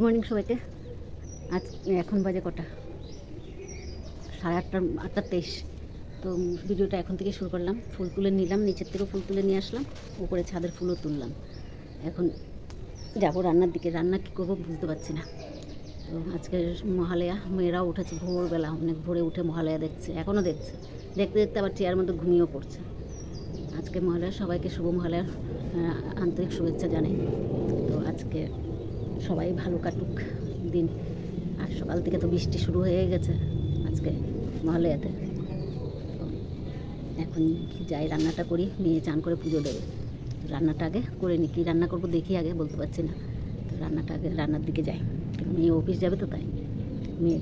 Morning সবাইকে। আজ এখন বাজে কটা, 8:30। তো ভিডিওটা এখন থেকে শুরু করলাম। ফুল তুলে নিলাম, নিচের থেকে ফুল তুলে নিয়ে আসলাম, উপরে ছাদের ফুলও তুললাম। এখন যাবো রান্নার দিকে। রান্না কী করবো বুঝতে পারছি না। তো আজকে মহালয়া, মেয়েরাও উঠেছে ভোরবেলা, অনেক ভোরে উঠে মহালয়া দেখছে, এখনও দেখছে। দেখতে দেখতে আবার চেয়ার মধ্যে ঘুমিয়েও পড়ছে। আজকে মহালয়া, সবাইকে শুভ মহালয়ার আন্তরিক শুভেচ্ছা জানাই। তো আজকে সবাই ভালো কাটুক দিন। আর সকাল থেকে তো বৃষ্টি শুরু হয়ে গেছে আজকে মহালয়াতে। তো এখন যাই রান্নাটা করি, মেয়ে চান করে পুজো দেবে। রান্নাটা আগে করে নিই, কী রান্না করবো দেখি, আগে বলতে পারছি না। তো রান্নাটা আগে রান্নার দিকে যাই। মেয়ে অফিস যাবে তো তাই। মেয়ে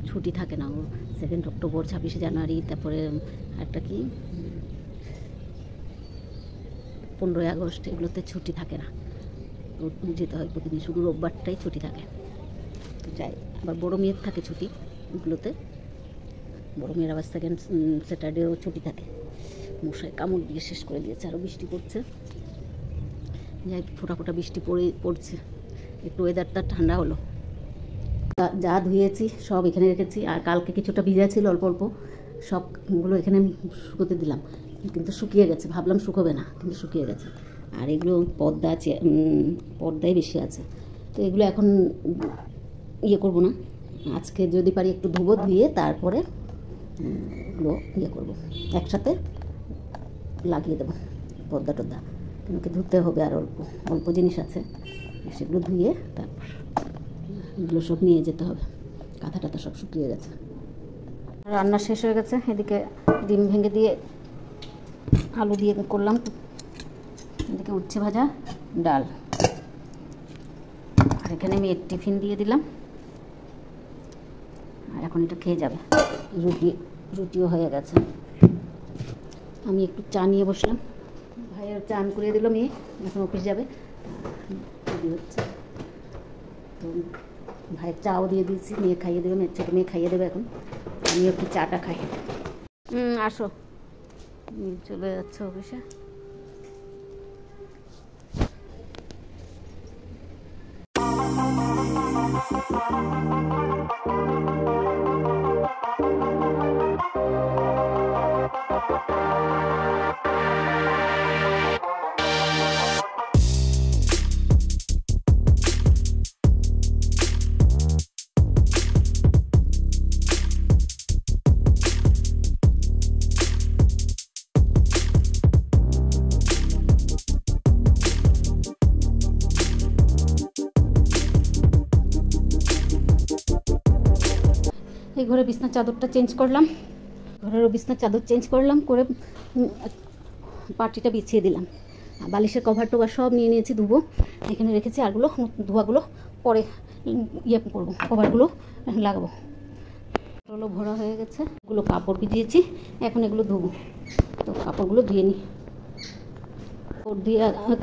ছুটি থাকে না, ও 2 অক্টোবর, 26শে জানুয়ারি, তারপরে একটা কি 15ই আগস্ট, এগুলোতে ছুটি থাকে না, যেতে হয় প্রতিদিন, শুধু রোববারটাই ছুটি থাকে। তো যাই। আবার বড়ো মেয়ের থাকে ছুটি, এগুলোতে বড়ো মেয়ের আবার 2nd স্যাটারডেও ছুটি থাকে। মশায় কামড় দিয়ে শেষ করে দিয়েছে, আরও বৃষ্টি পড়ছে। যাই, ফোঁটা ফোঁটা বৃষ্টি পড়ছে, একটু ওয়েদারটা ঠান্ডা হলো। যা ধুয়েছি সব এখানে রেখেছি, আর কালকে কিছুটা ভিজা ছিল অল্প অল্প, সবগুলো এখানে আমি শুকোতে দিলাম, কিন্তু শুকিয়ে গেছে। ভাবলাম শুকোবে না, কিন্তু শুকিয়ে গেছে। আর এগুলো পর্দায় বেশি আছে। তো এগুলো এখন করবো না। আজকে যদি পারি একটু ধুয়ে তারপরে এগুলো করবো, একসাথে লাগিয়ে দেবো পর্দা টর্দা। কিন্তু ধুতে হবে, আর অল্প অল্প জিনিস আছে, সেগুলো ধুয়ে তারপর এগুলো সব নিয়ে যেতে হবে। কাঁথা টাথা সব শুকিয়ে গেছে। রান্না শেষ হয়ে গেছে। এদিকে ডিম ভেঙে দিয়ে আলু দিয়ে করলাম, এদিকে উচ্ছে ভাজা, ডাল। আর এখানে আমি টিফিন দিয়ে দিলাম, আর এখন এটা খেয়ে যাবে। রুটিও হয়ে গেছে। আমি একটু চা নিয়ে বসলাম, ভাইয়ের চান করিয়ে দিল মেয়ে, এখন অফিস যাবে। হচ্ছে তো ভাইয়ের চাও দিয়ে দিয়েছি, মেয়ে খাইয়ে দেবে, ছোটো মেয়ে খাইয়ে দেবে। এখন আমি একটু চাটা খাই। আসো, চলে যাচ্ছে অফিসে। এই ঘরে বিছনার চাদরটা চেঞ্জ করলাম, ঘরেরও বিছনার চাদর চেঞ্জ করলাম, করে পাটিটা বিছিয়ে দিলাম। বালিশের কভার টোভার সব নিয়ে নিয়েছি, ধুবো। এখানে রেখেছি, আরগুলো ধোয়াগুলো পরে করবো, কভারগুলো লাগাবো। ওগুলো ভরা হয়ে গেছে, এগুলো কাপড় ভিজিয়েছি, এখন এগুলো ধুবো। তো কাপড়গুলো ধুয়ে নিই।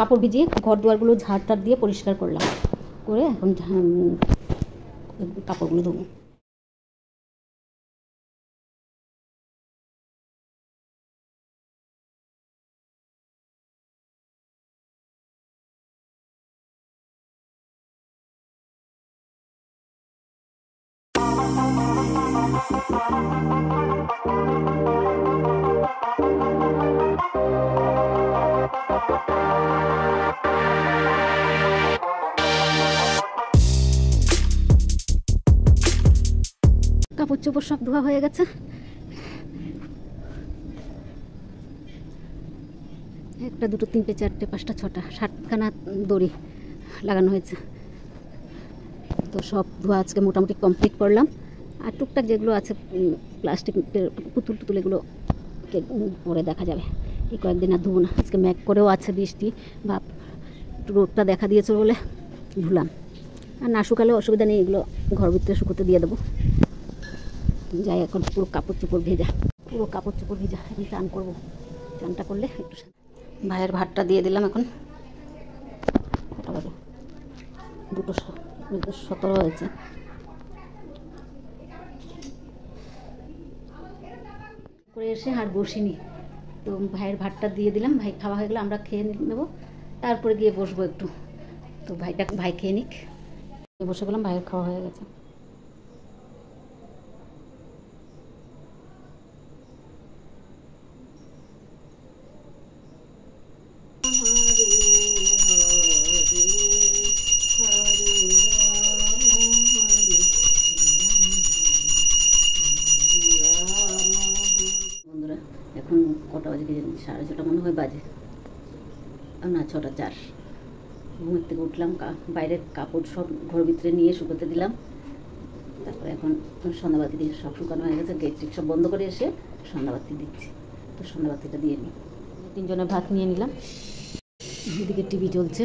কাপড় ভিজিয়ে ঘর দুয়ারগুলো ঝাড় টাড় দিয়ে পরিষ্কার করলাম, করে এখন কাপড়গুলো ধুবো। কাপড় চোপড় সব ধোয়া হয়ে গেছে। 1, 2, 3, 4, 5, 6, 7খানা দড়ি লাগানো হয়েছে। তো সব ধোয়া আজকে মোটামুটি কমপ্লিট করলাম। আর টুকটাক যেগুলো আছে প্লাস্টিকের পুতুল টুতুল, এগুলো পরে দেখা যাবে। এই কয়েকদিন আর ধুবো না। আজকে ম্যাক করেও আছে বৃষ্টি ভাব, রোদটা দেখা দিয়েছে বলে ধুলাম। আর না শুকালেও অসুবিধা নেই, এগুলো ঘর ভিতরে শুকোতে দিয়ে দেবো। যাই, এখন পুরো কাপড় চোপড় ভেজা, এখন চান করবো। চানটা করলে একটু ভাইয়ের ভাতটা দিয়ে দিলাম। এখন 2:17 হয়েছে। করে এসে আর বসিনি, তো ভাইয়ের ভাতটা দিয়ে দিলাম। ভাই খাওয়া হয়ে গেলে আমরা খেয়ে নেব, তারপরে গিয়ে বসবো একটু। তো ভাই খেয়ে নিক। বসে গেলাম, বাইরের খাওয়া হয়ে গেছে। বন্ধুরা এখন কটা বাজে কি জানি, 6:30 মনে হয় বাজে, না 6:04। ঘুমের থেকে উঠলাম, বাইরের কাপড় সব ঘর ভিতরে নিয়ে শুকোতে দিলাম। তারপরে এখন সন্ধ্যাবাতি দিয়ে সব শুকানো হয়ে গেছে, গেট টেট সব বন্ধ করে এসে সন্ধ্যাবাতি দিচ্ছি। তো সন্ধ্যাবাতিটা দিয়ে নিই। 3 জনের ভাত নিয়ে নিলাম। এদিকে টিভি চলছে,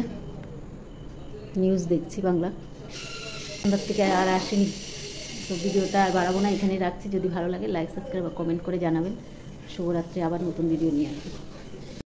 নিউজ দেখছি বাংলা। সন্ধ্যার থেকে আর আসেনি, তো ভিডিওটা আর বাড়াবো না, এখানেই রাখছি। যদি ভালো লাগে লাইক, সাবস্ক্রাইব বা কমেন্ট করে জানাবেন। শুভরাত্রি, আবার নতুন ভিডিও নিয়ে আসবো।